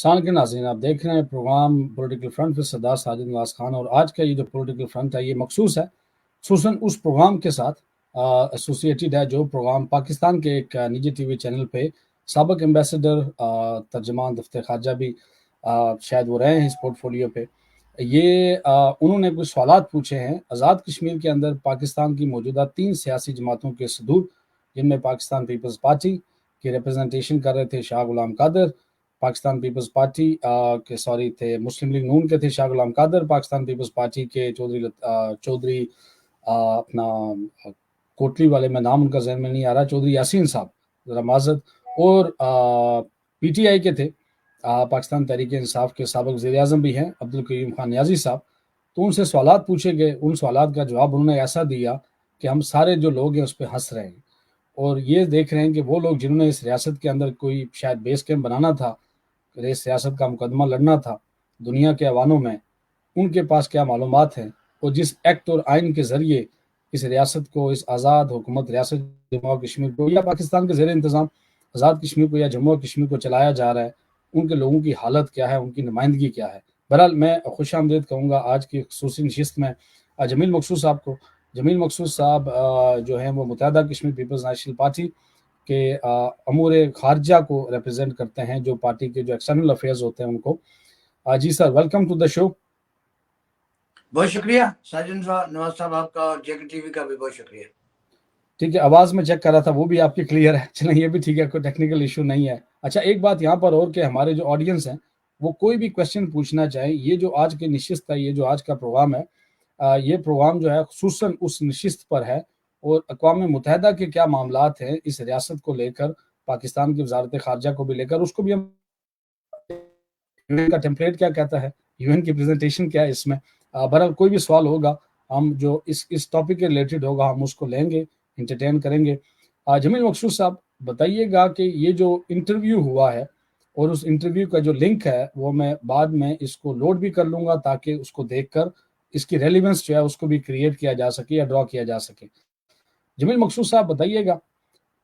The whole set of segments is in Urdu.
السلام علیکم ناظرین، آپ دیکھ رہے ہیں پروگرام پولیٹیکل فرنٹ with سردار ساجد نواز خان، اور آج کا یہ جو پولیٹیکل فرنٹ ہے یہ مخصوص ہے خصوصاً اس پروگرام کے ساتھ ایسوسیٹیڈ ہے جو پروگرام پاکستان کے ایک نجی ٹی وی چینل پہ سابق ایمبیسڈر ترجمان دفتر خارجہ بھی شاید وہ رہے ہیں اس پورٹ فولیو پہ. یہ انہوں نے کچھ سوالات پوچھے ہیں آزاد کشمیر کے اندر پاکستان کی موجودہ 3 سیاسی جماعتوں کے صدور، جن میں پاکستان پیپلز پارٹی کی ریپرزنٹیشن کر رہے تھے شاہ غلام قادر، پاکستان پیپلز پارٹی کے تھے مسلم لیگ نون کے تھے شاہ غلام قادر، پاکستان پیپلز پارٹی کے چودھری اپنا کوٹلی والے، میں نام ان کا ذہن میں نہیں آ رہا، چودھری یاسین صاحب ذرا معذرت، اور پی ٹی آئی کے تھے پاکستان تحریک انصاف کے سابق وزیر اعظم بھی ہیں عبدالقیوم خان نیازی صاحب. تو ان سے سوالات پوچھے گئے، ان سوالات کا جواب انہوں نے ایسا دیا کہ ہم سارے جو لوگ ہیں اس پہ ہنس رہے ہیں، اور یہ دیکھ رہے ہیں کہ وہ لوگ جنہوں نے اس ریاست کے اندر کوئی شاید بیس کیمپ بنانا تھا، اس سیاست کا مقدمہ لڑنا تھا دنیا کے ایوانوں میں، ان کے پاس کیا معلومات ہیں، اور جس ایکٹ اور آئین کے ذریعے اس ریاست کو، اس آزاد حکومت ریاست جموں و کشمیر کو یا پاکستان کے زیر انتظام آزاد کشمیر کو یا جموں و کشمیر کو چلایا جا رہا ہے، ان کے لوگوں کی حالت کیا ہے، ان کی نمائندگی کیا ہے. بہرحال میں خوش آمدید کہوں گا آج کی خصوصی نشست میں جمیل مقصود صاحب کو. جمیل مقصود صاحب جو ہیں وہ متحدہ کشمیر پیپلز نیشنل پارٹی کے امور خارجہ کو ریپرزینٹ کرتے ہیں، جو پارٹی کے جو ایکسٹرنل افیئرز ہوتے ہیں ان کو. جی سر، ویلکم ٹو دا شو. بہت شکریہ ساجد نواز صاحب، آپ کا اور جے کے ٹی وی کا بھی بہت شکریہ. ٹھیک ہے، آواز میں چیک کر رہا تھا وہ بھی آپ کی کلیئر ہے، چلیں یہ بھی ٹھیک ہے، کوئی ٹیکنیکل ایشو نہیں ہے. اچھا ایک بات یہاں پر اور کہ ہمارے جو آڈینس ہیں وہ کوئی بھی کویسچن پوچھنا چاہیں، یہ جو آج کی نشست ہے، یہ جو آج کا پروگرام ہے، یہ پروگرام جو ہے خصوصاً اس نشست پر ہے، اور اقوام متحدہ کے کیا معاملات ہیں اس ریاست کو لے کر، پاکستان کی وزارت خارجہ کو بھی لے کر، اس کو بھی ہم کا ٹیمپلیٹ کیا کہتا ہے، یو این کی پریزنٹیشن کیا ہے اس میں. بہرحال کوئی بھی سوال ہوگا ہم جو اس ٹاپک کے ریلیٹڈ ہوگا ہم اس کو لیں گے، انٹرٹین کریں گے. جمیل مقصود صاحب بتائیے گا کہ یہ جو انٹرویو ہوا ہے اور اس انٹرویو کا جو لنک ہے وہ میں بعد میں اس کو لوڈ بھی کر لوں گا تاکہ اس کو دیکھ کر اس کی ریلیونس جو ہے اس کو بھی کریٹ کیا جا سکے یا ڈرا کیا جا سکے. جمیل مقصود صاحب بتائیے گا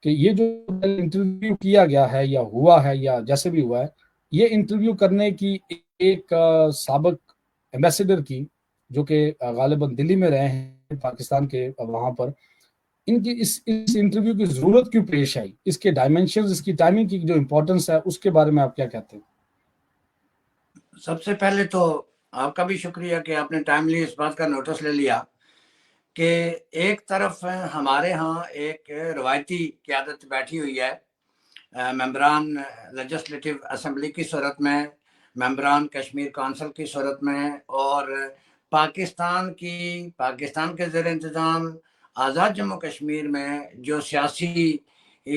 کہ یہ جو انٹرویو کیا گیا ہے یا ہوا ہے یا جیسے بھی ہوا ہے، یہ انٹرویو کرنے کی ایک سابق ایمبیسڈر کی جو کہ غالباً دلی میں رہے ہیں پاکستان کے وہاں پر، ان کی اس انٹرویو کی ضرورت کیوں پیش آئی، اس کے ڈائمینشنز، اس کی ٹائمنگ کی جو امپورٹنس ہے اس کے بارے میں آپ کیا کہتے ہیں؟ سب سے پہلے تو آپ کا بھی شکریہ کہ آپ نے ٹائملی اس بات کا نوٹس لے لیا کہ ایک طرف ہمارے ہاں ایک روایتی قیادت بیٹھی ہوئی ہے، ممبران لیجسلیٹو اسمبلی کی صورت میں، ممبران کشمیر کونسل کی صورت میں، اور پاکستان کے زیر انتظام آزاد جموں کشمیر میں جو سیاسی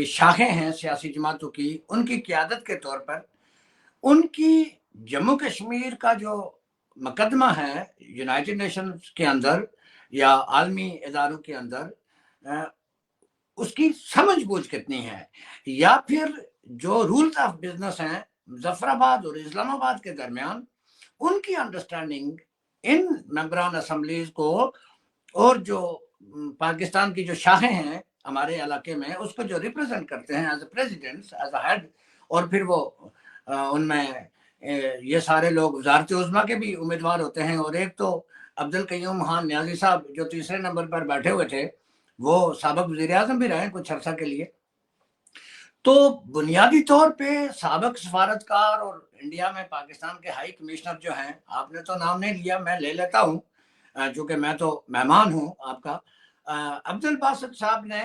شاخیں ہیں سیاسی جماعتوں کی، ان کی قیادت کے طور پر ان کی جموں کشمیر کا جو مقدمہ ہے یونائٹڈ نیشنز کے اندر یا عالمی اداروں کے اندر، اس کی سمجھ بوجھ کتنی ہے، یا پھر جو رولز آف بزنس ہیں مظفر آباد اور اسلام آباد کے درمیان، ان کی انڈرسٹینڈنگ ان ممبران اسمبلیز کو اور جو پاکستان کی جو شاخیں ہیں ہمارے علاقے میں اس کو جو ریپرزینٹ کرتے ہیں as a president, as a head, اور پھر وہ ان میں یہ سارے لوگ وزارت عظمیٰ کے بھی امیدوار ہوتے ہیں، اور ایک تو عبدالقیوم خان نیازی صاحب جو تیسرے نمبر پر بیٹھے ہوئے تھے، وہ سابق وزیر اعظم بھی رہے کچھ عرصہ کے لیے. تو بنیادی طور پہ سابق سفارتکار اور انڈیا میں پاکستان کے ہائی کمشنر جو ہیں، آپ نے تو نام نہیں لیا، میں لے لیتا ہوں چونکہ میں تو مہمان ہوں آپ کا، عبدالباسط صاحب نے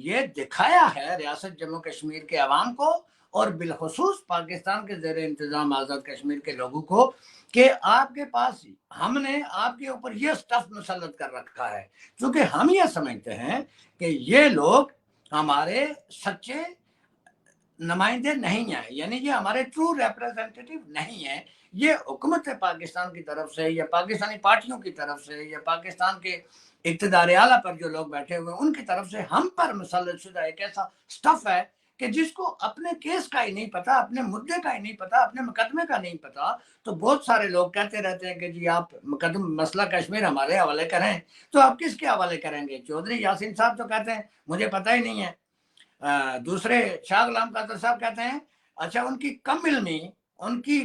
یہ دکھایا ہے ریاست جموں کشمیر کے عوام کو اور بالخصوص پاکستان کے زیر انتظام آزاد کشمیر کے لوگوں کو کہ آپ کے پاس، ہم نے آپ کے اوپر یہ سٹف مسلط کر رکھا ہے، کیونکہ ہم یہ سمجھتے ہیں کہ یہ لوگ ہمارے سچے نمائندے نہیں ہیں، یعنی یہ ہمارے ٹرو ریپرزینٹیٹیو نہیں ہیں. یہ حکومت پاکستان کی طرف سے یا پاکستانی پارٹیوں کی طرف سے یا پاکستان کے اقتدار اعلیٰ پر جو لوگ بیٹھے ہوئے ان کی طرف سے ہم پر مسلط شدہ ایک ایسا سٹف ہے کہ جس کو اپنے کیس کا ہی نہیں پتا، اپنے مدعے کا ہی نہیں پتا، اپنے مقدمے کا نہیں پتا. تو بہت سارے لوگ کہتے رہتے ہیں کہ جی آپ مسئلہ کشمیر ہمارے حوالے کریں، تو آپ کس کے حوالے کریں گے؟ چودھری یاسین صاحب تو کہتے ہیں مجھے پتہ ہی نہیں ہے، دوسرے شاہ غلام قادر صاحب کہتے ہیں اچھا ان کی کم علمی، ان کی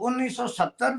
1970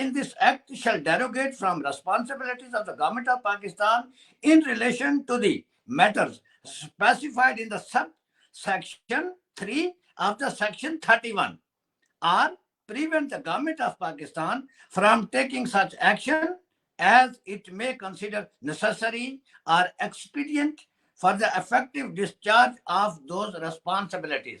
in this act shall derogate from responsibilities of the government of Pakistan in relation to the matters specified in the subsection 3 of the section 31, or prevent the government of Pakistan from taking such action as it may consider necessary or expedient for the effective discharge of those responsibilities.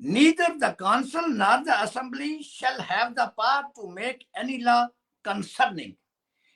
Neither the council nor the assembly shall have the power to make any law concerning,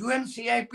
UNCIP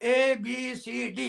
ABCD।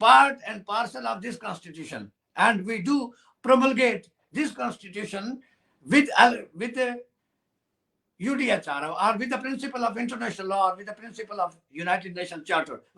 part and parcel of this constitution, and we do promulgate this constitution with the UDHR or with the principle of international law or with the principle of United Nations Charter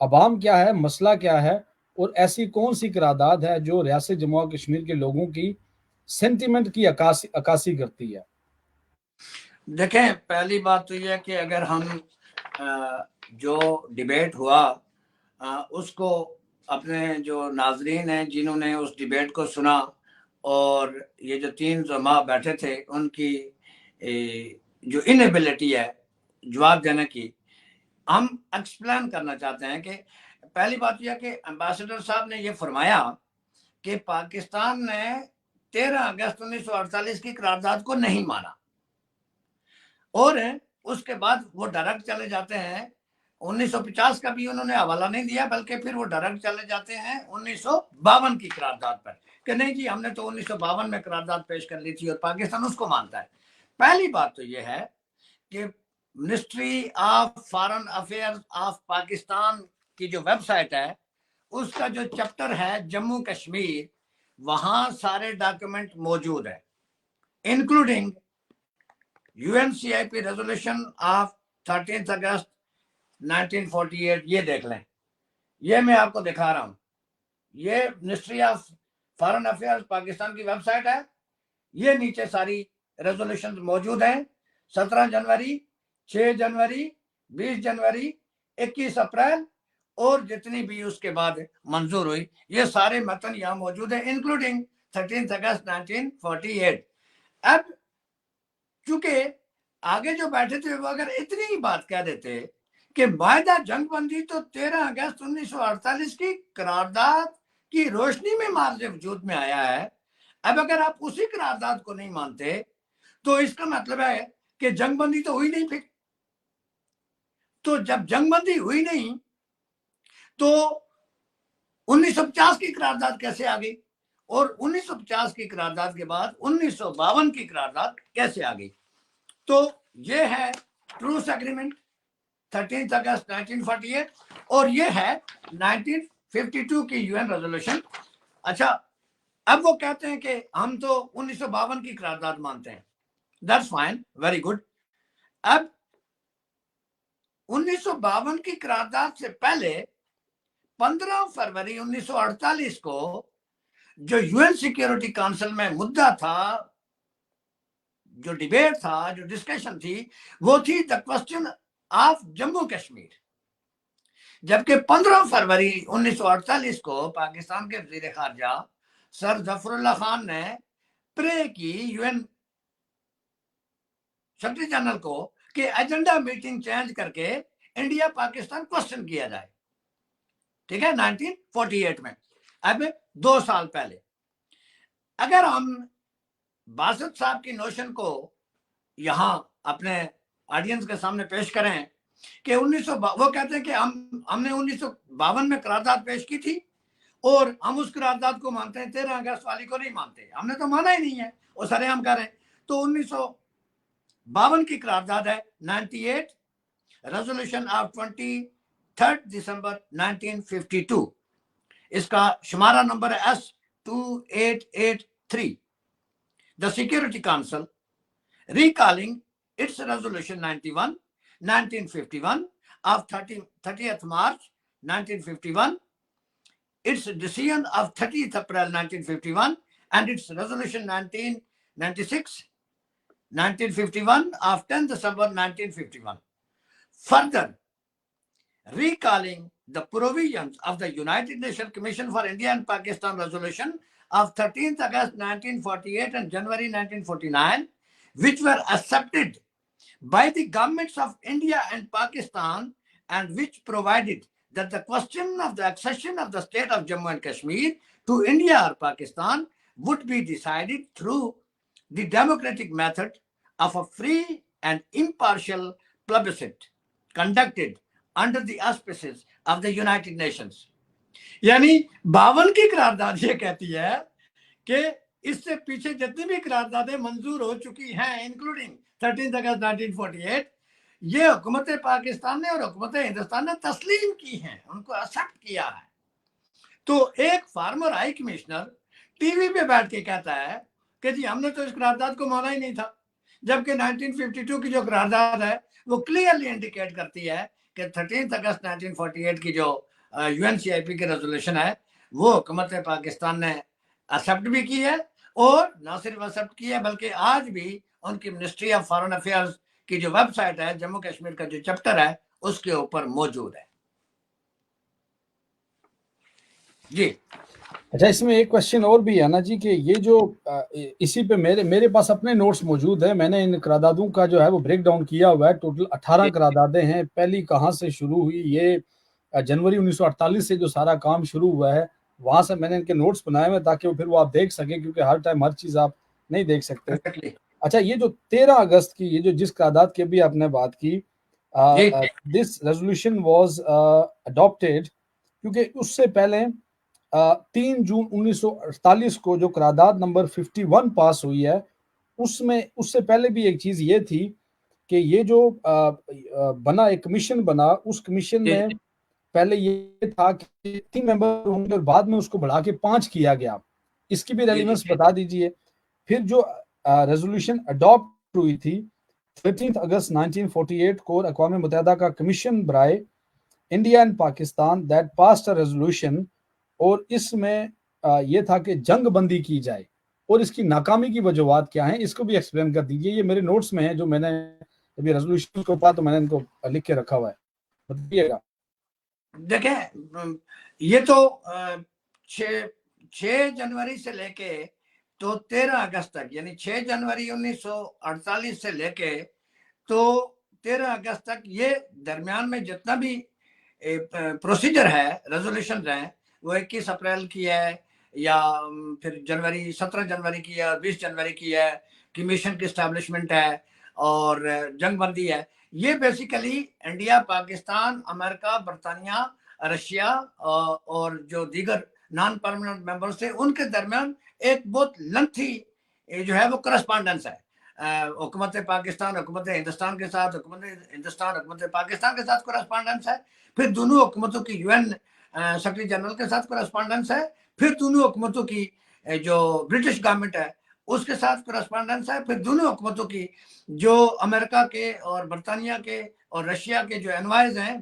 عوام کیا ہے, مسئلہ کیا ہے, اور ایسی کون سی قرارداد ہے جو ریاست جموں و کشمیر کے لوگوں کی سینٹیمنٹ کی عکاسی کرتی ہے. دیکھیں پہلی بات تو یہ ہے کہ اگر ہم جو ڈیبیٹ ہوا اس کو اپنے جو ناظرین ہیں جنہوں نے اس ڈیبیٹ کو سنا اور یہ جو 3 زما بیٹھے تھے ان کی جو انیبلٹی ہے جواب دینے کی, ہم ایکسپلین کرنا چاہتے ہیں کہ پہلی بات یہ ہے کہ امبیسڈر صاحب نے یہ فرمایا کہ پاکستان نے 13 اگست 1948 کی قرارداد کو نہیں مانا, اور اس کے بعد وہ ڈائریکٹ چلے جاتے ہیں 1950 کا بھی انہوں نے حوالہ نہیں دیا, بلکہ پھر وہ ڈائریکٹ چلے جاتے ہیں 1952 کی قرارداد پر کہ نہیں جی ہم نے تو 1952 میں قرارداد پیش کر لی تھی اور پاکستان اس کو مانتا ہے. پہلی بات تو یہ ہے کہ ministry of foreign affairs of Pakistan کی جو ویب سائٹ ہے اس کا جو چیپٹر ہے جموں کشمیر, وہاں سارے ڈاکیومنٹ موجود ہیں انکلوڈنگ UNCIP ریزولوشن آف 13 اگست 1948. یہ دیکھ لیں, یہ میں آپ کو دکھا رہا ہوں, یہ ministry of foreign affairs Pakistan کی ویب سائٹ ہے, یہ نیچے ساری ریزولوشن موجود ہیں 17 جنوری 6 جنوری 20 جنوری 21 اپریل اور جتنی بھی اس کے بعد منظور ہوئی, یہ سارے متن یہاں موجود ہیں انکلوڈنگ 13 اگست 1948. اب چونکہ آگے جو بیٹھے تھے وہ اگر اتنی ہی بات کہہ دیتے کہ معاہدہ جنگ بندی تو 13 اگست 1948 کی قرارداد کی روشنی میں مارج وجود میں آیا ہے, اب اگر آپ اسی قرارداد کو نہیں مانتے تو اس کا مطلب ہے کہ جنگ بندی تو ہوئی نہیں. پھر تو جب جنگ بندی ہوئی نہیں تو 1950 کی قرارداد کیسے آ گئی, اور 1950 کی قرارداد کے بعد 1952 کی قرارداد کیسے آ گئی. تو یہ ہے ٹروس ایگریمنٹ 13 اگست 1948 اور یہ ہے 1952 کی UN ریزولوشن. اچھا اب وہ کہتے ہیں کہ ہم تو 1952 کی قرارداد مانتے ہیں, دیٹس فائن, ویری گڈ. اب 1952 کی قرارداد سے پہلے 15 فروری 1948 کو جو UN سیکیورٹی کونسل میں مدعا تھا, جو ڈیبیٹ تھا, جو ڈسکشن تھی, وہ تھی دا کوسچن آف جموں کشمیر. جبکہ 15 فروری 1948 کو پاکستان کے وزیر خارجہ سر ظفر اللہ خان نے پرے کی UN سیکرٹری جنرل کو کہ ایجنڈا میٹنگ چینج کر کے انڈیا پاکستان کوسچن کیا جائے, ٹھیک ہے, 1948 میں. اب 2 سال پہلے اگر ہم باسط صاحب کی نوشن کو یہاں اپنے آڈینس کے سامنے پیش کریں کہ وہ کہتے ہیں کہ ہم نے 1952 میں قرارداد پیش کی تھی اور ہم اس قرارداد کو مانتے ہیں, 13 اگست والی کو نہیں مانتے, ہم نے تو مانا ہی نہیں ہے, وہ سارے ہم کر رہے ہیں. تو 1952 کی قرارداد ہے 98 ریزولوشن آف 23 دسمبر 1952, اس کا شمارہ نمبر ہے S2883. The Security Council recalling its resolution 91 1951 of 30th March 1951, its decision of 30th April 1951 and its resolution 1996 1951 of 10 December 1951. Further, recalling the provisions of the United Nations Commission for India and Pakistan resolution of 13th August 1948 and January 1949, which were accepted by the governments of India and Pakistan and which provided that the question of the accession of the state of Jammu and Kashmir to India or Pakistan would be decided through the democratic method of a free and impartial plebiscite conducted under the auspices of the United Nations. یعنی 52 کی قرارداد یہ کہتی ہے کہ اس سے پیچھے جتنی بھی قراردادیں منظور ہو چکی ہیں انکلوڈنگ 13 اگست 1948, یہ حکومت پاکستان نے اور حکومت ہندوستان نے تسلیم کی ہیں, ان کو ایکسپٹ کیا ہے. تو ایک former high commissioner T V پہ بیٹھ کے کہتا ہے کہ جی ہم نے تو اس قرارداد کو مانا ہی نہیں تھا, جبکہ 1952 کی جو قرارداد ہے وہ کلیئرلی انڈیکیٹ کرتی ہے کہ 13 اگست 1948 کی جو UNCIP کی ریزولوشن ہے وہ حکومت پاکستان نے ایکسیپٹ بھی کی ہے، اور نہ صرف ایکسیپٹ کی ہے بلکہ آج بھی ان کی منسٹری آف فارن افیئرز کی جو ویب سائٹ ہے جموں کشمیر کا جو چیپٹر ہے اس کے اوپر موجود ہے. جی اچھا، اس میں ایک کوشچن اور بھی ہے نا جی کہ یہ جو اسی پہ میرے پاس اپنے نوٹس موجود ہیں، میں نے ان قراردادوں کا جو ہے وہ بریک ڈاؤن کیا ہوا ہے. ٹوٹل 18 قراردادیں ہیں. پہلی کہاں سے شروع ہوئی، یہ جنوری 1948 سے جو سارا کام شروع ہوا ہے وہاں سے میں نے ان کے نوٹس بنائے ہوئے تاکہ پھر وہ آپ دیکھ سکیں، کیونکہ ہر ٹائم ہر چیز آپ نہیں دیکھ سکتے. اچھا، یہ جو 13 اگست کی یہ جو جس قرارداد کی بھی آپ نے بات کی، دس ریزولوشن واز اڈاپٹیڈ، کیونکہ اس سے پہلے 3 جون 1948 کو جو قرارداد نمبر 51 پاس ہوئی ہے اس سے پہلے بھی ایک چیز یہ تھی کہ یہ جو بنا ایک کمیشن بنا، اس کمیشن میں پہلے یہ تھا کہ 3 ممبر ہوں گے اور بعد میں اس کو بڑھا کے 5 کیا گیا. اس کی بھی ریلیونس بتا دیجئے. پھر جو ریزولوشن اڈاپٹ ہوئی تھی 13 اگست 1948 کو اقوام متحدہ کا کمیشن برائے India and Pakistan that passed a resolution, اور اس میں یہ تھا کہ جنگ بندی کی جائے، اور اس کی ناکامی کی وجوہات کیا ہیں اس کو بھی ایکسپلین کر دیجئے. یہ میرے نوٹس میں ہیں جو میں نے ابھی ریزولوشن کو پا تو میں نے ان کو لکھ کے رکھا ہوا ہے، بتائیے گا. دیکھیں یہ تو 6 جنوری سے لے کے تو 13 اگست تک، یعنی 6 جنوری 1948 سے لے کے تو 13 اگست تک یہ درمیان میں جتنا بھی پروسیجر ہے، ریزولوشن ہیں، وہ 21 اپریل کی ہے، یا پھر 17 جنوری کی ہے اور 20 جنوری کی ہے، کمیشن کی اسٹیبلشمنٹ ہے اور جنگ بندی ہے. یہ بیسیکلی انڈیا، پاکستان، امریکہ، برطانیہ، رشیا اور جو دیگر نان پرماننٹ ممبرز تھے ان کے درمیان ایک بہت لنتھی جو ہے وہ کرسپانڈنس ہے. حکومت پاکستان حکومت ہندوستان کے ساتھ، حکومت ہندوستان حکومت پاکستان کے ساتھ کرسپانڈنس ہے، پھر دونوں حکومتوں کی UN سیکرٹری جنرل کے ساتھ کرسپانڈنس ہے، پھر دونوں حکومتوں کی جو برٹش گورنمنٹ ہے اس کے ساتھ کرسپانڈنس ہے، پھر دونوں حکومتوں کی جو امریکہ کے اور برطانیہ کے اور رشیا کے جو انوائز ہیں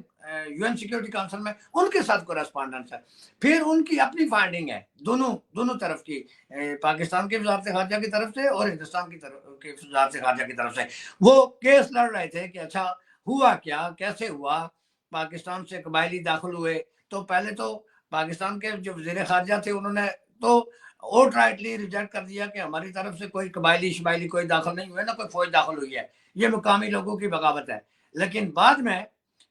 UN سیکیورٹی کونسل میں ان کے ساتھ کرسپانڈنس ہے، پھر ان کی اپنی فائنڈنگ ہے دونوں طرف کی، پاکستان کی وزارت خارجہ کی طرف سے اور ہندوستان کی وزارت خارجہ کی طرف سے. وہ کیس لڑ رہے تھے کہ اچھا ہوا کیا، کیسے ہوا، پاکستان سے قبائلی داخل ہوئے. تو پہلے تو پاکستان کے جو وزیر خارجہ تھے انہوں نے تو اوٹ رائٹلی ریجیکٹ کر دیا کہ ہماری طرف سے کوئی قبائلی شبائلی کوئی داخل نہیں ہوئے، نہ کوئی فوج داخل ہوئی ہے، یہ مقامی لوگوں کی بغاوت ہے. لیکن بعد میں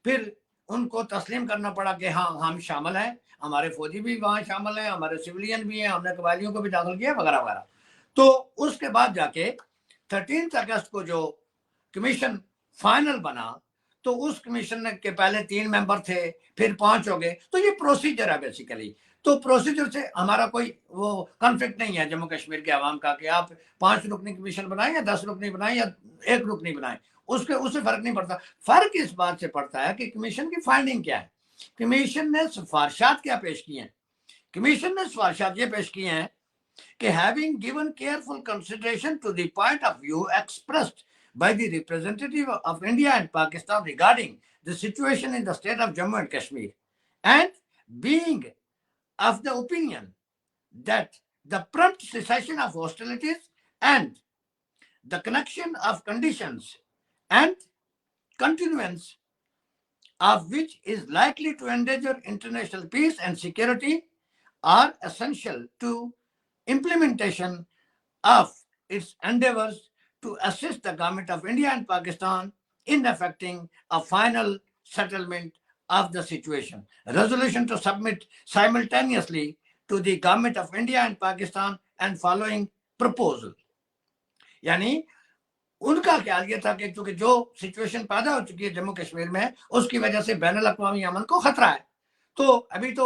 پھر ان کو تسلیم کرنا پڑا کہ ہاں ہم شامل ہیں، ہمارے فوجی بھی وہاں شامل ہیں، ہمارے سویلین بھی ہیں، ہم نے قبائلیوں کو بھی داخل کیا وغیرہ وغیرہ. تو اس کے بعد جا کے 13 اگست کو جو کمیشن فائنل بنا تو اس کمیشن کے پہلے 3 ممبر تھے، پھر 5 ہو گئے. تو یہ پروسیجر ہے بیسیکلی. تو پروسیجر سے ہمارا کوئی وہ کنفلکٹ نہیں ہے جموں کشمیر کے عوام کا کہ آپ 5 رکنی کمیشن بنائیں یا 10 رکنی بنائیں یا 1 رکنی بنائیں، اس سے فرق نہیں پڑتا. فرق اس بات سے پڑتا ہے کہ کمیشن کی فائنڈنگ کیا ہے. کمیشن نے سفارشات کیا پیش کی ہیں. کمیشن نے سفارشات یہ پیش کی ہیں کہ having given careful consideration to the point of view expressed by the representative of India and Pakistan regarding the situation in the state of Jammu and Kashmir, and being of the opinion that the prompt cessation of hostilities and the connection of conditions and continuance of which is likely to endanger international peace and security are essential to implementation of its endeavors to assist the government of India and Pakistan in effecting a final settlement of the situation. Resolution to submit simultaneously to the government of India and Pakistan and following proposal. یعنی ان کا خیال یہ تھا کہ چونکہ جو سچویشن پیدا ہو چکی ہے جموں کشمیر میں اس کی وجہ سے بین الاقوامی امن کو خطرہ ہے. تو ابھی تو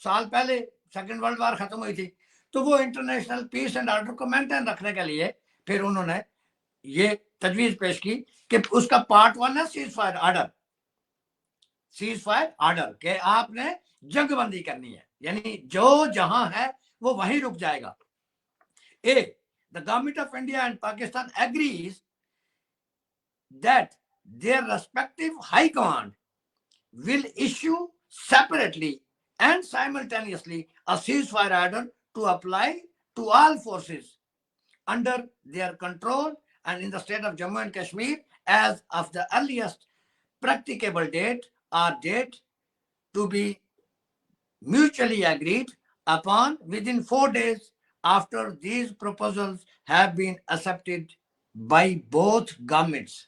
سال پہلے سیکنڈ ورلڈ وار ختم ہوئی تھی، تو وہ انٹرنیشنل پیس اینڈ آرڈر کو مینٹین رکھنے کے لیے پھر انہوں نے یہ تجویز پیش کی کہ اس کا پارٹ 1 ہے سیز فائر آرڈر کہ آپ نے جنگ بندی کرنی ہے، یعنی جو جہاں ہے وہ وہیں رک جائے گا. The government of India and Pakistan agrees that their respective high command will issue separately and simultaneously a ceasefire order to apply to all forces under their control and in the state of Jammu and Kashmir as of the earliest practicable date or date to be mutually agreed upon within 4 days after these proposals have been accepted by both governments.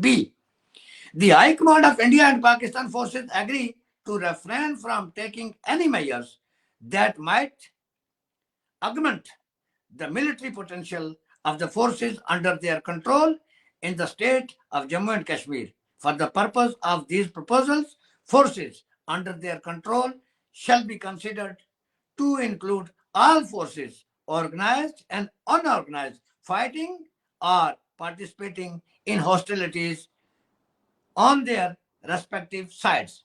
B. The High Command of India and Pakistan forces agree to refrain from taking any measures that might augment the military potential of the forces under their control in the state of Jammu and Kashmir. For the purpose of these proposals, forces under their control shall be considered to include all forces, organized and unorganized, fighting or participating in hostilities on their respective sides.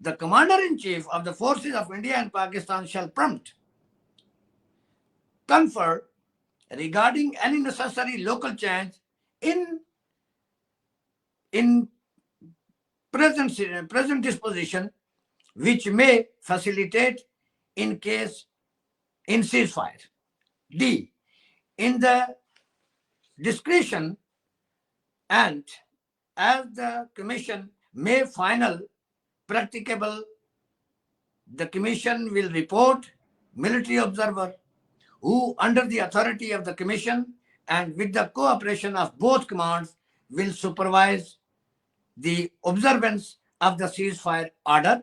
The commander-in-chief of the forces of India and Pakistan shall prompt confer regarding any necessary local change in present disposition which may facilitate in case in ceasefire. D. In the discretion and as the commission may final practicable, the commission will report military observer who under the authority of the commission and with the cooperation of both commands will supervise the observance of the ceasefire order.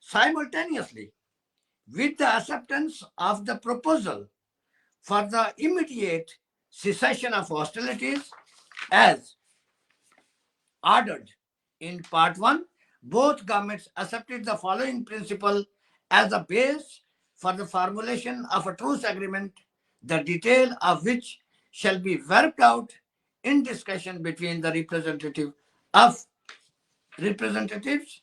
Simultaneously with the acceptance of the proposal for the immediate cessation of hostilities as ordered in part 1, both governments accepted the following principle as a base for the formulation of a truce agreement, the detail of which shall be worked out in discussion between the representatives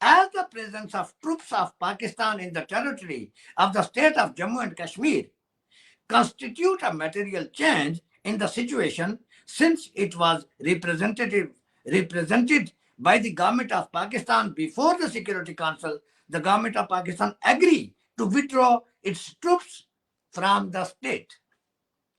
As the presence of troops of Pakistan in the territory of the state of Jammu and Kashmir constitute a material change in the situation since it was represented by the government of Pakistan before the Security Council, the government of Pakistan agreed to withdraw its troops from the state.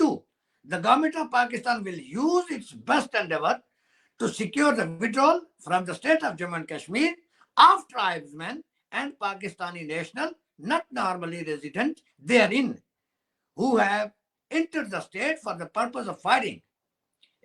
2, the government of Pakistan will use its best endeavor to secure the withdrawal from the state of Jammu and Kashmir of tribesmen and Pakistani national not normally resident therein who have entered the state for the purpose of fighting.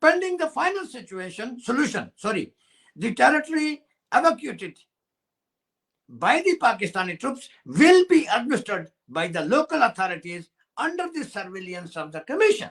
Pending the final solution, the territory evacuated by the Pakistani troops will be administered by the local authorities under the surveillance of the commission.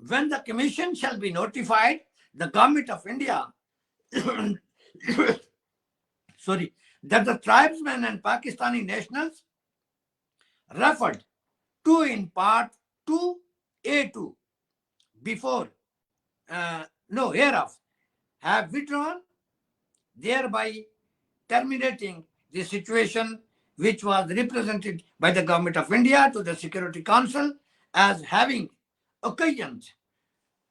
When the commission shall be notified, the government of India that the tribesmen and Pakistani nationals referred to in part 2A2 before hereof have withdrawn, thereby terminating the situation which was represented by the Government of India to the Security Council as having occasioned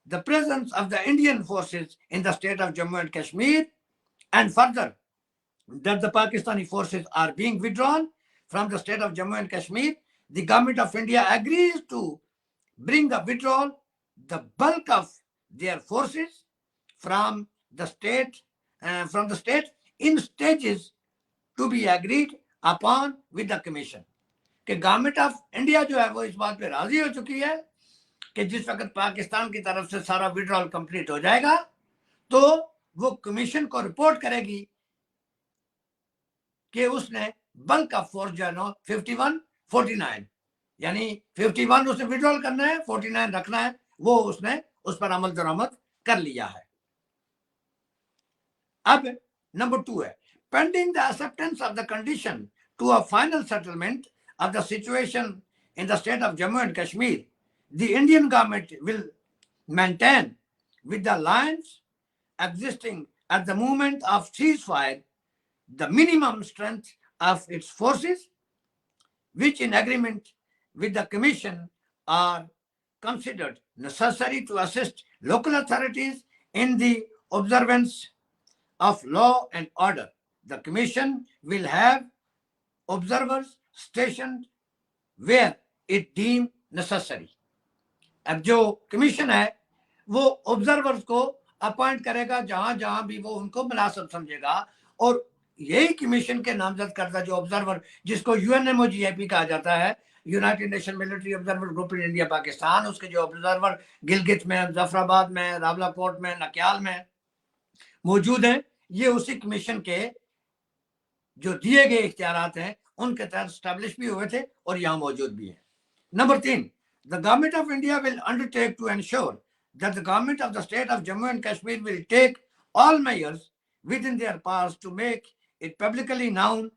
the presence of the Indian forces in the state of Jammu and Kashmir, and further that the Pakistani forces are being withdrawn from the state of Jammu and Kashmir, the Government of India agrees to bring the withdrawal, the bulk of their forces from the state in stages to be agreed upon with the commission. کہ گورنمنٹ آف انڈیا جو ہے وہ اس بات پہ راضی ہو چکی ہے کہ جس وقت پاکستان کی طرف سے سارا وڈرال کمپلیٹ ہو جائے گا تو وہ کمیشن کو رپورٹ کرے گی کہ اس نے بلک آف فورس جو ہے نا 51-49 یعنی 51 اس نے وڈرال کرنا ہے 49 رکھنا ہے وہ اس نے اس پر عمل درآمد کر لیا ہے. اب نمبر 2 ہے pending the acceptance of the condition to a final settlement of the situation in the state of Jammu and Kashmir, the Indian government will maintain with the alliance existing at the moment of ceasefire the minimum strength of its forces, which in agreement with the commission are considered necessary to assist local authorities in the observance of law and order. The commission will have observers stationed where it deem necessary. اب جو کمیشن ہے وہ آبزرورز کو اپوائنٹ کرے گا جہاں جہاں بھی وہ ان کو مناسب سمجھے گا, اور یہی کمیشن کے نامزد کردہ جو آبزرور جس کو UNMOGIP کہا جاتا ہے, United Nation military observer group in India Pakistan, اس کے جو آبزرور گلگت میں, ظفر آباد میں, راولا کوٹ میں, نکیال میں موجود ہیں, یہ اسی کمیشن کے جو دیے گئے اختیارات ہیں ان کے تحت اسٹیبلش بھی ہوئے تھے اور یہاں موجود بھی ہیں. Number 3, the government of India will undertake to ensure that the government of the state of Jammu and Kashmir will take all measures within their powers to make it publicly known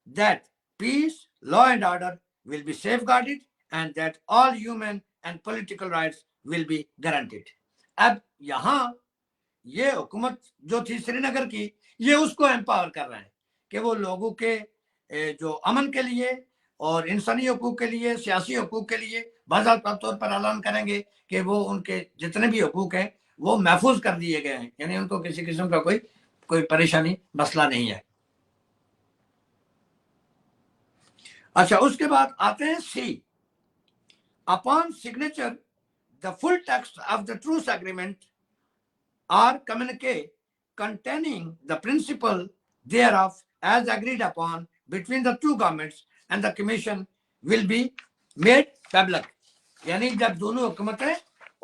that peace, law and order will be safeguarded and that all human and political rights will be guaranteed. اب یہاں یہ حکومت جو تھی سری نگر کی, یہ اس کو امپاور کر رہے ہیں کہ وہ لوگوں کے جو امن کے لیے اور انسانی حقوق کے لیے, سیاسی حقوق کے لیے باضابطہ طور پر اعلان کریں گے کہ وہ ان کے جتنے بھی حقوق ہیں وہ محفوظ کر دیے گئے ہیں, یعنی ان کو کسی قسم کا کوئی پریشانی مسئلہ نہیں ہے. اچھا, اس کے بعد آتے ہیں سی. Upon signature, the full text of the truce agreement or communique containing the principle thereof as agreed upon between the two governments and the commission will be made public. یعنی جب دونوں حکومتیں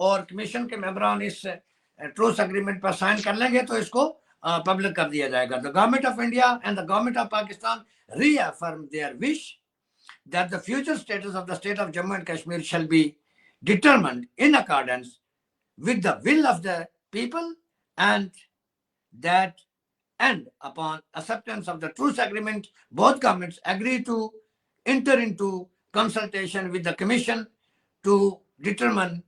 اور کمیشن کے ممبران اس ٹروس اگریمنٹ پر سائن کر لیں گے تو اس کو پبلک کر دیا جائے گا. The government of India and the government of Pakistan reaffirm their wish that the future status of the state of Jammu and Kashmir shall be determined in accordance with the will of the people, and that and upon acceptance of the truce agreement, both governments agree to enter into consultation with the commission to determine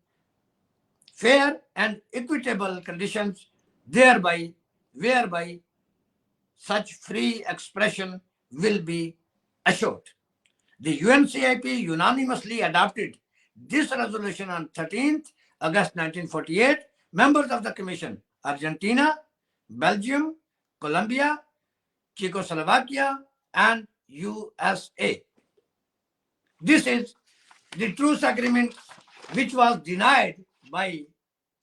fair and equitable conditions whereby such free expression will be assured. The UNCIP unanimously adopted this resolution on 13th August 1948. Members of the commission: Argentina, Belgium, Colombia, Czechoslovakia, and USA. This is the truce agreement which was denied by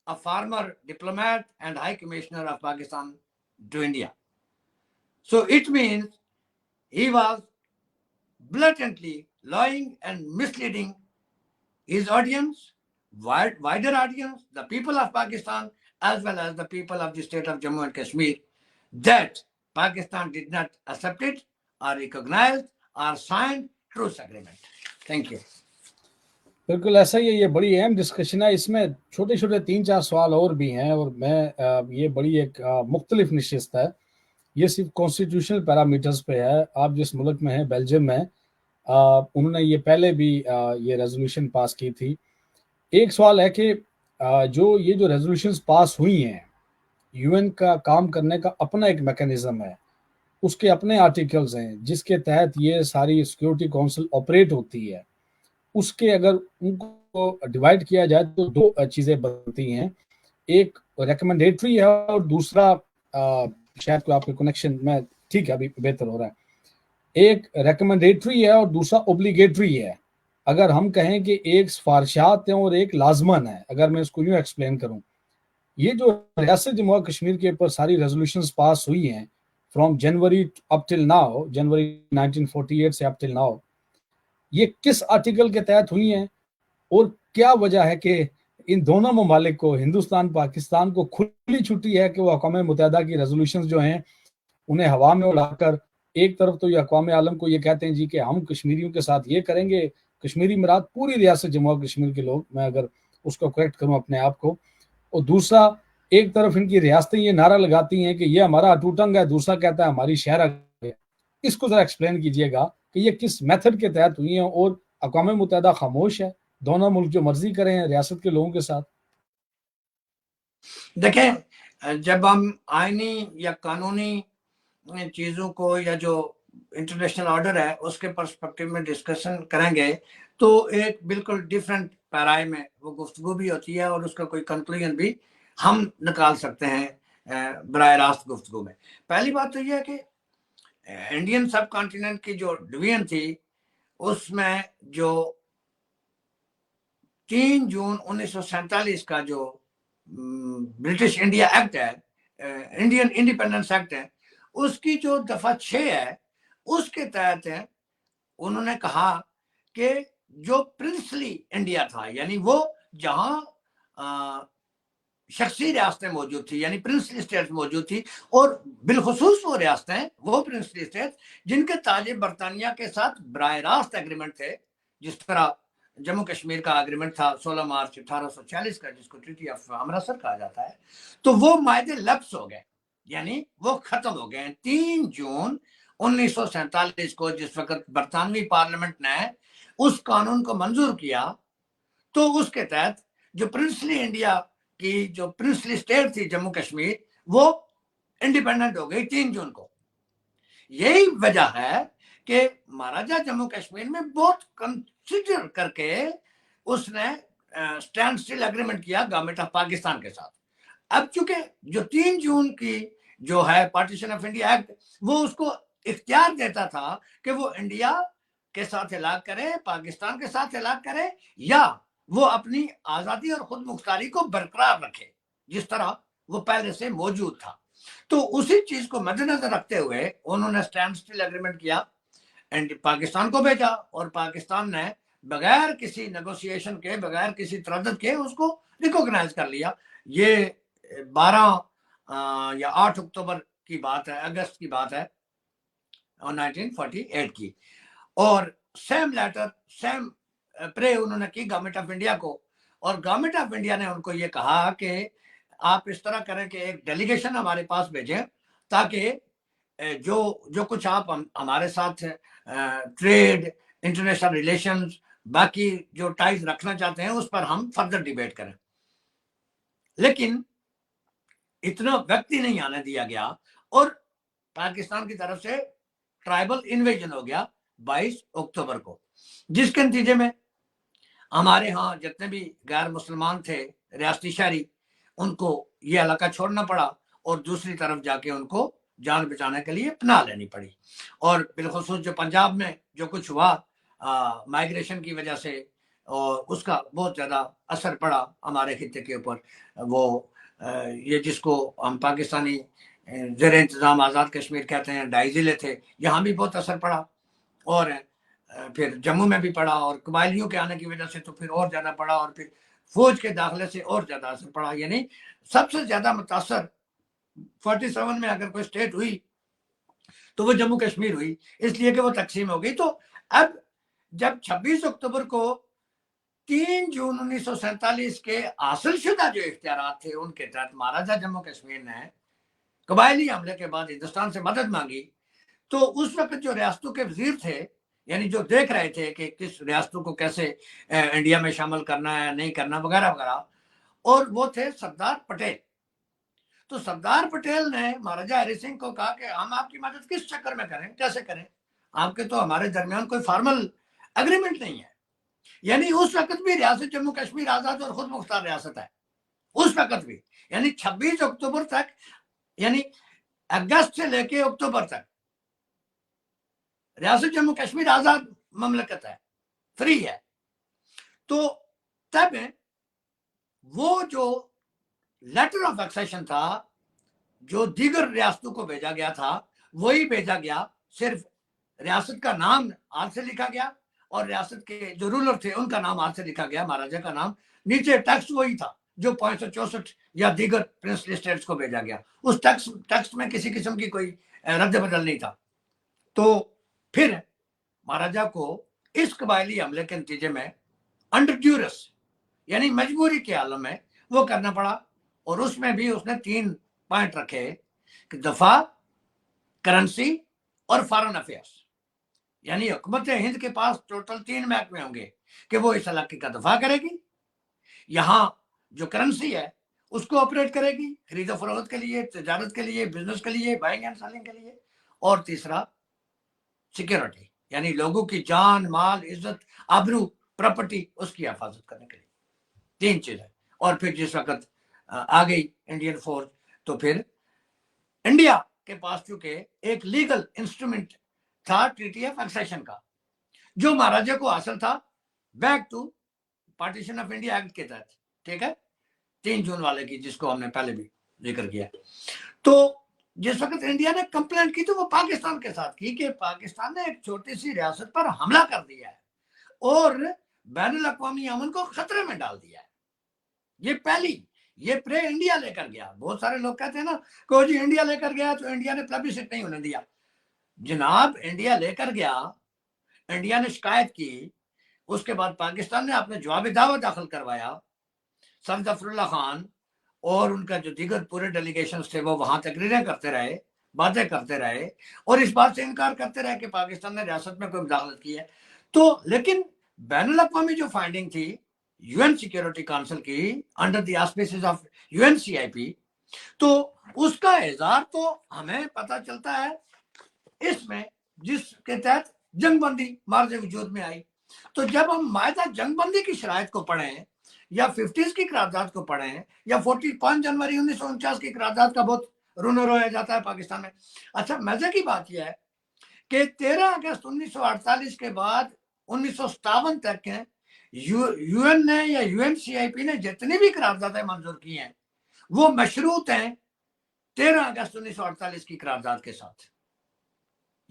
a former diplomat and High Commissioner of Pakistan to India. So it means he was blatantly lying and misleading his audience, wider audience, the people of Pakistan, as well as the people of the state of Jammu and Kashmir, that Pakistan did not accept it or recognize or sign truce agreement. Thank you. بالکل ایسا ہی ہے, یہ بڑی اہم ڈسکشن ہے. اس میں چھوٹے چھوٹے 3-4 سوال اور بھی ہیں, اور میں یہ بڑی ایک مختلف نشست ہے. یہ صرف کانسٹیٹیوشنل پیرامیٹرز پہ ہے. آپ جس ملک میں ہیں, بیلجیم میں, انہوں نے یہ پہلے بھی یہ ریزولوشن پاس کی تھی. ایک سوال ہے کہ جو ریزولوشنز پاس ہوئی ہیں, UN کا کام کرنے کا اپنا ایک میکینزم ہے, اس کے اپنے آرٹیکلز ہیں جس کے تحت یہ ساری سیکورٹی کونسل آپریٹ ہوتی ہے. اس کے اگر ان کو ڈیوائڈ کیا جائے تو دو چیزیں بنتی ہیں، ایک ریکمنڈیٹری ہے اور دوسرا شاید کو آپ کے کنیکشن میں ٹھیک ہے ابھی بہتر ہو رہا ہے. ایک ریکمنڈیٹری ہے اور دوسرا اوبلیگیٹری ہے. اگر ہم کہیں کہ ایک سفارشات ہیں اور ایک لازمن ہے، اگر میں اس کو یوں ایکسپلین کروں، یہ جو ریاست جموں کشمیر کے اوپر ساری ریزولوشنز پاس ہوئی ہیں from January up till now, جنوری 1948 سے اپ ٹل ناؤ، یہ کس آرٹیکل کے تحت ہوئی ہیں اور کیا وجہ ہے کہ ان دونوں ممالک کو، ہندوستان پاکستان کو کھلی چھٹی ہے کہ وہ اقوام متحدہ کی ریزولوشنز جو ہیں انہیں ہوا میں اڑا کر ایک طرف تو یہ اقوام عالم کو یہ کہتے ہیں جی کہ ہم کشمیریوں کے ساتھ یہ کریں گے، کشمیری مراد پوری ریاست جموں و کشمیر کے لوگ، میں اگر اس کو کریکٹ کروں اپنے آپ کو، اور دوسرا ایک طرف ان کی ریاستیں یہ نعرہ لگاتی ہیں کہ یہ ہمارا اٹوٹنگ ہے، دوسرا کہتا ہے ہماری شہر ہے. اس کو ذرا ایکسپلین کیجئے گا کہ یہ کس میتھڈ کے تحت ہوئی ہیں اور اقوام متحدہ خاموش ہے، دونوں ملک جو مرضی کریں ریاست کے لوگوں کے ساتھ. دیکھیں، جب ہم آئینی یا قانونی چیزوں کو یا جو انٹرنیشنل آرڈر ہے اس کے پرسپیکٹیو میں ڈسکشن کریں گے تو ایک بالکل ڈیفرنٹ پیرائے میں وہ گفتگو بھی ہوتی ہے اور اس کا کوئی کنکلوژن بھی ہم نکال سکتے ہیں براہ راست گفتگو میں. پہلی بات تو یہ ہے کہ انڈین سب کانٹیننٹ کی جو ڈویژن تھی اس میں جو 3 جون 1947 کا جو برٹش انڈیا ایکٹ ہے، انڈین انڈیپینڈنس ایکٹ ہے، اس کی جو دفعہ 6 ہے اس کے تحت انہوں نے کہا کہ جو پرنسلی انڈیا تھا، یعنی وہ جہاں شخصی ریاستیں موجود تھی، یعنی پرنسلی اسٹیٹس موجود تھی، اور بالخصوص وہ ریاستیں، وہ پرنسلی اسٹیٹس جن کے تاج برطانیہ کے ساتھ براہ راست ایگریمنٹ تھے، جس طرح جموں کشمیر کا ایگریمنٹ تھا 16 مارچ 1846 کا، جس کو ٹریٹی آف امرتسر کہا جاتا ہے، تو وہ معاہدے لپس ہو گئے، یعنی وہ ختم ہو گئے. 3 جون 1947 کو جس وقت برطانوی پارلیمنٹ نے اس قانون کو منظور کیا تو اس کے تحت جو پرنسلی انڈیا کی جو پرنسلی اسٹیٹ تھی جموں کشمیر، وہ انڈیپینڈنٹ ہو گئی 3 جون کو. یہی وجہ ہے کہ مہاراجہ جموں کشمیر میں بہت کنسیڈر کر کے اس نے اسٹینڈ سٹل ایگریمنٹ کیا گورنمنٹ آف پاکستان کے ساتھ. اب چونکہ جو 3 جون کی جو ہے پارٹیشن آف انڈیا ایکٹ، وہ اس کو اختیار دیتا تھا کہ وہ انڈیا کے ساتھ علاقہ کرے، پاکستان کے ساتھ علاقہ کرے، یا وہ اپنی آزادی اور خود مختاری کو برقرار رکھے جس طرح وہ پہلے سے موجود تھا. تو اسی چیز کو مد نظر رکھتے ہوئے انہوں نے اسٹینڈ سٹل ایگریمنٹ کیا، پاکستان کو بھیجا، اور پاکستان نے بغیر کسی نیگوسیشن کے، بغیر کسی تردد کے اس کو ریکوگنائز کر لیا. یہ 12 یا 8 اکتوبر کی بات ہے، اگست کی بات ہے 1948 کی. اور سیم لیٹر، سیم پرے انہوں نے کی گورنمنٹ آف انڈیا کو، اور گورنمنٹ آف انڈیا نے ان کو یہ کہا کہ آپ اس طرح کریں کہ ایک ڈیلیگیشن ہمارے پاس بھیجیں تاکہ جو کچھ آپ ہمارے ساتھ ٹریڈ، انٹرنیشنل ریلیشنز، باقی جو ٹائز رکھنا چاہتے ہیں اس پر ہم فردر ڈیبیٹ کریں. لیکن اتنا وقت ہی نہیں آنے دیا گیا اور پاکستان کی طرف سے ٹرائبل انویژن ہو گیا 22 اکتوبر کو، جس کے نتیجے میں ہمارے ہاں جتنے بھی غیر مسلمان تھے ریاستی شہری، ان کو یہ علاقہ چھوڑنا پڑا اور دوسری طرف جا کے ان کو جان بچانے کے لیے پناہ لینی پڑی. اور بالخصوص جو پنجاب میں جو کچھ ہوا مائیگریشن کی وجہ سے، اور اس کا بہت زیادہ اثر پڑا ہمارے خطے کے اوپر. وہ یہ جس کو ہم پاکستانی زیر انتظام آزاد کشمیر کہتے ہیں، 2.5 ضلع تھے، یہاں بھی بہت اثر پڑا، اور پھر جموں میں بھی پڑا، اور قبائلیوں کے آنے کی وجہ سے تو پھر اور زیادہ پڑا، اور پھر فوج کے داخلے سے اور زیادہ اثر پڑا. یعنی سب سے زیادہ متاثر 47 میں اگر کوئی اسٹیٹ ہوئی تو وہ جموں کشمیر ہوئی، اس لیے کہ وہ تقسیم ہو گئی. تو اب جب 26 اکتوبر کو 3 جون 1947 کے حاصل شدہ جو اختیارات تھے ان کے تحت مہاراجہ جموں کشمیر نے قبائلی حملے کے بعد ہندوستان سے مدد مانگی، تو اس وقت جو ریاستوں کے وزیر تھے، یعنی جو دیکھ رہے تھے کہ کس ریاستوں کو کیسے انڈیا میں شامل کرنا ہے، نہیں کرنا، وغیرہ وغیرہ، اور وہ تھے سردار پٹیل. تو سردار پٹیل نے مہاراجا ہری سنگھ کو کہا کہ ہم آپ کی مدد کس چکر میں کریں, کیسے کریں, آپ کے تو ہمارے درمیان کوئی فارمل اگریمنٹ نہیں ہے. یعنی اس وقت بھی ریاست جموں کشمیر آزاد اور خود مختار ریاست ہے, اس وقت بھی, یعنی 26 اکتوبر تک, یعنی اگست سے لے کے اکتوبر تک ریاست جموں کشمیر آزاد مملکت ہے, فری ہے. تو تب وہ جو لیٹر آف ایکسیشن تھا جو دیگر ریاستوں کو بھیجا گیا تھا وہی بھیجا گیا, صرف ریاست کا نام ہاتھ سے لکھا گیا اور ریاست کے جو رولر تھے ان کا نام ہاتھ سے لکھا گیا, مہاراجا کا نام, نیچے ٹیکسٹ وہی تھا جو 564 یا دیگر پرنسلی اسٹیٹس کو بھیجا گیا. اس ٹیکسٹ میں کسی قسم کی کوئی رد بدل نہیں تھا. تو پھر مہاراجا کو اس قبائلی حملے کے نتیجے میں انڈر ڈیورس یعنی مجبوری کے عالم میں وہ کرنا پڑا, اور اس میں بھی اس نے 3 پوائنٹ رکھے کہ دفاع, کرنسی اور فارن افیئرس. یعنی حکومت ہند کے پاس ٹوٹل 3 محکمے ہوں گے کہ وہ اس علاقے کا دفاع کرے گی, یہاں جو کرنسی ہے اس کو آپریٹ کرے گی خرید و فروخت کے لیے, تجارت کے لیے, بزنس کے لیے, بائنگ اینڈ سیلنگ کے لیے, اور تیسرا سیکیورٹی یعنی لوگوں کی جان, مال, عزت, آبرو, پراپرٹی, اس کی حفاظت کرنے کے لیے 3 چیزیں. اور پھر جس وقت آ گئی انڈین فورس تو پھر انڈیا کے پاس چونکہ ایک لیگل انسٹرومنٹ تھا ٹریٹی آف ایکسیشن کا جو مہاراجا کو حاصل تھا back to partition of India act کے تحت, ٹھیک ہے, 3 جون والے کی, جس کو ہم نے پہلے بھی ذکر کیا. تو جس وقت انڈیا نے کمپلینٹ کی تو وہ پاکستان کے ساتھ کی کہ پاکستان نے ایک چھوٹی سی ریاست پر حملہ کر دیا ہے اور بین الاقوامی امن کو خطرے میں ڈال دیا ہے. یہ پرے انڈیا لے کر گیا. بہت سارے لوگ کہتے ہیں نا کہ جی انڈیا لے کر گیا تو انڈیا نے پلبیسٹ نہیں ہونے دیا. جناب انڈیا لے کر گیا, انڈیا نے شکایت کی, اس کے بعد پاکستان نے اپنے جواب دعوت داخل کروایا, سر ظفر اللہ خان اور ان کا جو دیگر پورے ڈیلیگیشنز تھے وہ وہاں تقریریں کرتے رہے, باتیں کرتے رہے, اور اس بات سے انکار کرتے رہے کہ پاکستان نے ریاست میں کوئی مداخلت کی ہے. تو لیکن بین الاقوامی جو فائنڈنگ تھی یو این سیکیورٹی کونسل کی under the auspices of U N C I P, تو اس کا اظہار تو ہمیں پتہ چلتا ہے اس میں جس کے تحت جنگ بندی مارز وجود میں آئی. تو جب ہم معاہدہ جنگ بندی کی شرائط کو پڑھیں یا 50s کی قرارداد کو پڑھیں یا 5 جنوری 1949 کی قرارداد کا بہت رونا رویا جاتا ہے پاکستان میں. اچھا مزے کی بات یہ ہے کہ 13 اگست 1948 کے بعد 1957 تک یو این نے یا یو این سی آئی پی نے جتنی بھی قراردادیں منظور کی ہیں وہ مشروط ہیں 13 اگست 1948 کی قرارداد کے ساتھ.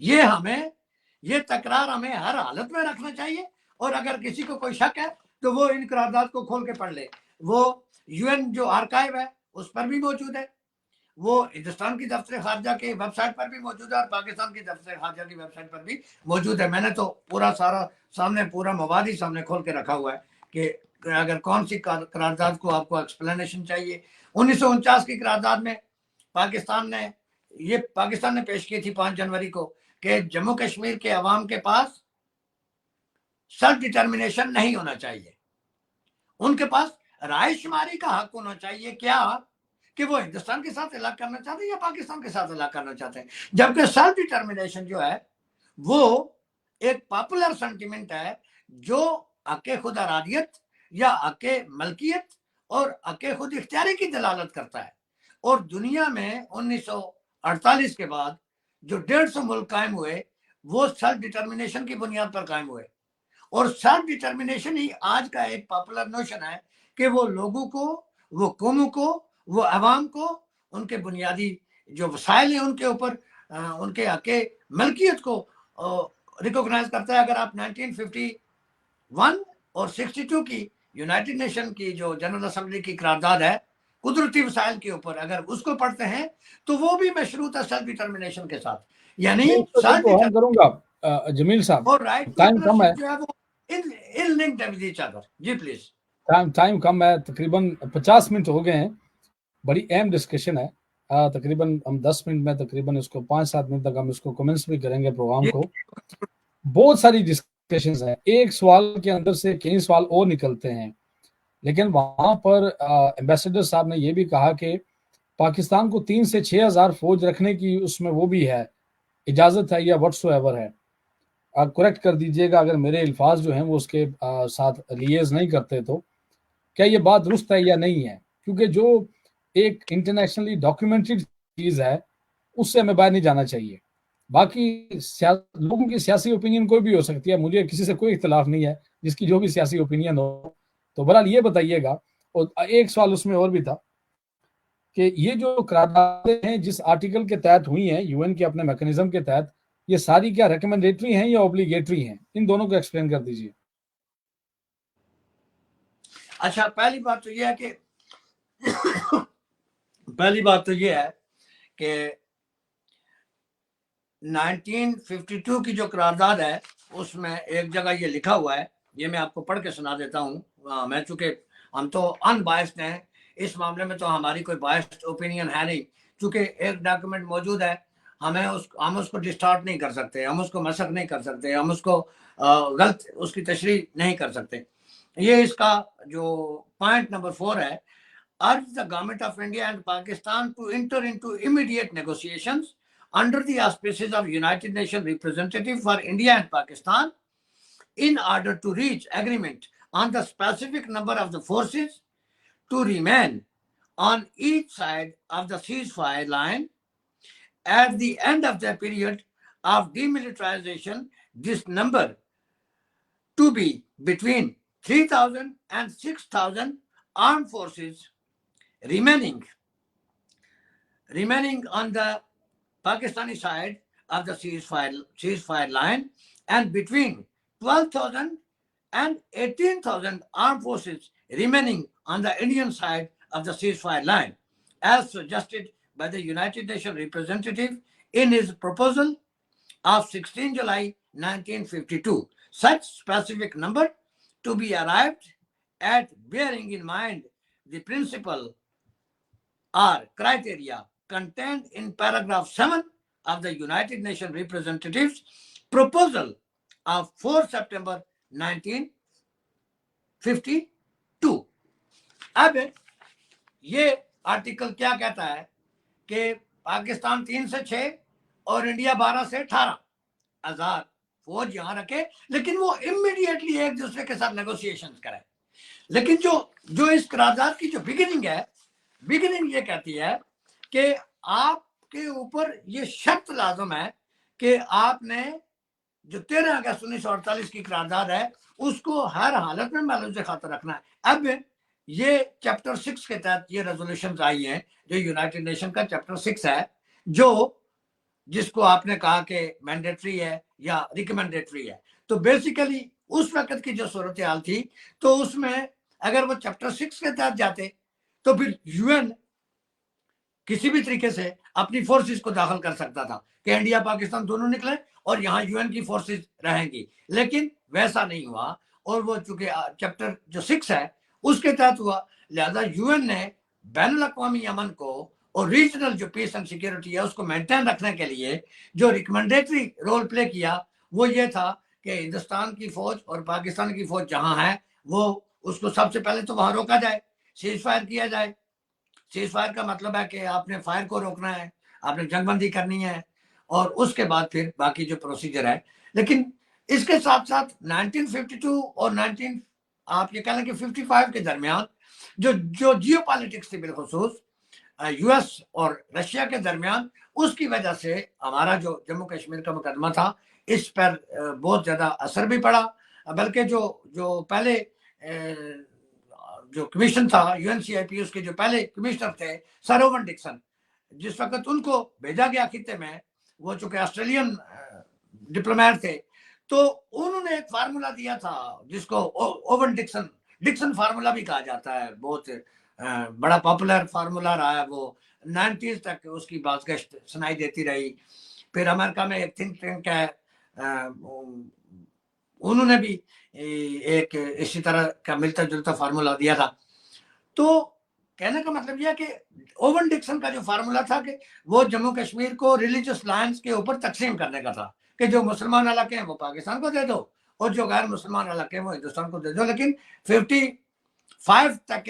یہ تکرار ہمیں ہر حالت میں رکھنا چاہیے, اور اگر کسی کو کوئی شک ہے تو وہ ان قرارداد کو کھول کے پڑھ لے. وہ یو این جو آرکائیو ہے اس پر بھی موجود ہے, وہ ہندوستان کی دفتر خارجہ کے ویب سائٹ پر بھی موجود ہے اور پاکستان کی دفتر خارجہ کی ویب سائٹ پر بھی موجود ہے. میں نے تو پورا مواد ہی سامنے کھول کے رکھا ہوا ہے کہ اگر کون سی قرارداد کو آپ کو ایکسپلینیشن چاہیے. 1949 کی قرارداد میں پاکستان نے پیش کی تھی 5 جنوری کو کہ جموں کشمیر کے عوام کے پاس سیلف ڈٹرمنیشن نہیں ہونا چاہیے, ان کے پاس رائے شماری کا حق ہونا چاہیے. کیا کہ وہ ہندوستان کے ساتھ الگ کرنا چاہتے ہیں یا پاکستان کے ساتھ الگ کرنا چاہتے ہیں, جبکہ سیلف ڈٹرمنیشن جو ہے وہ ایک پاپولر سینٹیمنٹ ہے جو حق خود ارادیت یا حق ملکیت اور حق خود اختیاری کی دلالت کرتا ہے. اور دنیا میں 1948 کے بعد جو 150 ملک قائم ہوئے وہ سیلف ڈٹرمنیشن کی بنیاد پر قائم ہوئے, اور سیلف ڈٹرمنیشن ہی آج کا ایک پاپولر نوشن ہے کہ وہ لوگوں کو, وہ قوموں کو, وہ عوام کو ان کے بنیادی جو وسائل ہیں ان کے اوپر ان کے حق ملکیت کو ریکوگنائز کرتا ہے. اگر آپ 1951 اور 62 کی یونائٹڈ نیشن کی جو جنرل اسمبلی کی قرارداد ہے قدرتی وسائل کے اوپر, اگر اس کو پڑھتے ہیں تو وہ بھی مشروط ہے سیلف ڈٹرمنیشن کے ساتھ. یعنی ہم کروں گا جمیل صاحب, اور رائٹ ٹائم کم ہے, جو ہے وہ ان لنکڈ ہے ود ایچ ادر. جی پلیز. ٹائم کم ہے, تقریباً 50 منٹ ہو گئے ہیں. بڑی اہم ڈسکشن ہے, تقریباً ہم 10 منٹ میں تقریباً اس کو 5-7 منٹ تک ہم اس کو کمنٹس بھی کریں گے پروگرام کو. بہت ساری ڈسکشنز ہیں, ایک سوال کے اندر سے کئی سوال اور نکلتے ہیں, لیکن وہاں پر ایمبیسڈر صاحب نے یہ بھی کہا کہ پاکستان کو 3 سے 6 ہزار فوج رکھنے کی اس میں وہ بھی ہے اجازت ہے یا وٹس ایور ہے. آپ کریکٹ کر دیجئے گا اگر میرے الفاظ جو ہیں وہ اس کے ساتھ لیز نہیں کرتے تو کیا یہ بات درست ہے یا نہیں ہے؟ کیونکہ جو ایک انٹرنیشنلی ڈاکیومنٹڈ چیز ہے اس سے ہمیں باہر نہیں جانا چاہیے. باقی لوگوں کی سیاسی اوپینین کوئی بھی ہو سکتی ہے, مجھے کسی سے کوئی اختلاف نہیں ہے, جس کی جو بھی سیاسی اوپینین ہو. تو بہرحال یہ بتائیے گا, اور ایک سوال اس میں اور بھی تھا کہ یہ جو قراردادیں ہیں جس آرٹیکل کے تحت ہوئی ہیں یو این کے اپنے میکنزم کے تحت, یہ ساری کیا ریکمنڈیٹری ہیں یا اوبلیگیٹری ہیں؟ ان دونوں کو ایکسپلین کر دیجیے. اچھا, پہلی بات تو یہ ہے کہ 1952 کی جو قرارداد ہے اس میں ایک جگہ یہ لکھا ہوا ہے, یہ میں آپ کو پڑھ کے سنا دیتا ہوں. میں چونکہ ہم تو ان بائسڈ ہیں اس معاملے میں, تو ہماری کوئی بائسڈ اوپینین ہے نہیں, چونکہ ایک ڈاکیومنٹ موجود ہے, ہم اس کو ڈسٹارٹ نہیں کر سکتے, ہم اس کو مسخ نہیں کر سکتے, ہم اس کو غلط اس کی تشریح نہیں کر سکتے. یہ اس کا جو پوائنٹ نمبر 4 ہے, urge the government of India and Pakistan to enter into immediate negotiations under the auspices of United Nations representative for India and Pakistan in order to reach agreement on the specific number of the forces to remain on each side of the ceasefire line at the end of the period of demilitarization. This number to be between 3,000 and 6,000 armed forces remaining on the Pakistani side of the ceasefire line, and between 12,000 and 18,000 armed forces remaining on the Indian side of the ceasefire line, as suggested by the United Nations representative in his proposal of 16 July 1952. Such specific number to be arrived at, bearing in mind the principle or criteria contained in paragraph 7 of the United Nations representatives proposal of 4 September 1952. اب یہ آرٹیکل کیا کہتا ہے کہ پاکستان 3 سے 6 اور انڈیا 12 سے 18 ہزار فوج یہاں رکھے, لیکن وہ امیڈیٹلی ایک دوسرے کے ساتھ نیگوسیشن کرے. لیکن جو اس قرارداد کی جو بگننگ یہ کہتی ہے کہ آپ کے اوپر یہ شرط لازم ہے کہ آپ نے جو 13 اگست 1948 کی قرارداد ہے اس کو ہر حالت میں ملحوظ خاطر رکھنا ہے. اب یہ چیپٹر 6 کے تحت یہ ریزولوشنز آئی ہیں, جو یونائٹڈ نیشن کا چیپٹر 6 ہے, جس کو آپ نے کہا کہ مینڈیٹری ہے یا ریکمینڈیٹری ہے. تو بیسیکلی اس وقت کی جو صورتحال تھی, تو اس میں اگر وہ چیپٹر 6 کے تحت جاتے تو پھر یو این کسی بھی طریقے سے اپنی فورسز کو داخل کر سکتا تھا کہ انڈیا پاکستان دونوں نکلے اور یہاں یو این کی فورسز رہیں گی, لیکن ویسا نہیں ہوا. اور وہ چونکہ چیپٹر جو 6 ہے اس کے تحت ہوا, لہذا یو این نے بین الاقوامی امن کو اور ریجنل جو پیس اینڈ سیکیورٹی ہے اس کو مینٹین رکھنے کے لیے جو ریکمینڈیٹری رول پلے کیا وہ یہ تھا کہ ہندوستان کی فوج اور پاکستان کی فوج جہاں ہے وہ اس کو سب سے پہلے تو وہاں روکا جائے, سیز فائر کیا جائے. سیز فائر کا مطلب ہے کہ آپ نے فائر کو روکنا ہے, آپ نے جنگ بندی کرنی ہے, اور اس کے بعد پھر باقی جو پروسیجر ہے. لیکن اس کے ساتھ ساتھ 1952 اور آپ یہ کہہ لیں کہ 55 کے درمیان جو جیو پالیٹکس تھی, بالخصوص یو ایس اور رشیا کے درمیان, اس کی وجہ سے ہمارا جو جموں کشمیر کا مقدمہ تھا اس پر بہت زیادہ اثر بھی پڑا. بلکہ جو پہلے جو کمیشن تھا یو این سی آئی پی, اس کے جو پہلے کمشنر تھے سر اوون ڈکسن, جس وقت ان کو بھیجا گیا خطے میں, وہ چونکہ آسٹریلین ڈپلومیٹ تھے, تو انہوں نے ایک فارمولا دیا تھا جس کو اوون ڈکسن فارمولا بھی کہا جاتا ہے. بہت بڑا پاپولر فارمولا رہا ہے, وہ 90s تک اس کی بازگشت سنائی دیتی رہی. پھر امریکہ میں ایک تھنک ٹینک ہے, انہوں نے بھی ایک اسی طرح کا ملتا جلتا فارمولا دیا تھا. تو کہنے کا مطلب یہ کہ اوون ڈکسن کا جو فارمولا تھا کہ وہ جموں کشمیر کو ریلیجس لائنز کے اوپر تقسیم کرنے کا تھا, کہ جو مسلمان علاقے ہیں وہ پاکستان کو دے دو اور جو غیر مسلمان علاقے ہیں وہ ہندوستان کو دے دو. لیکن 55 تک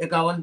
51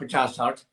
50-60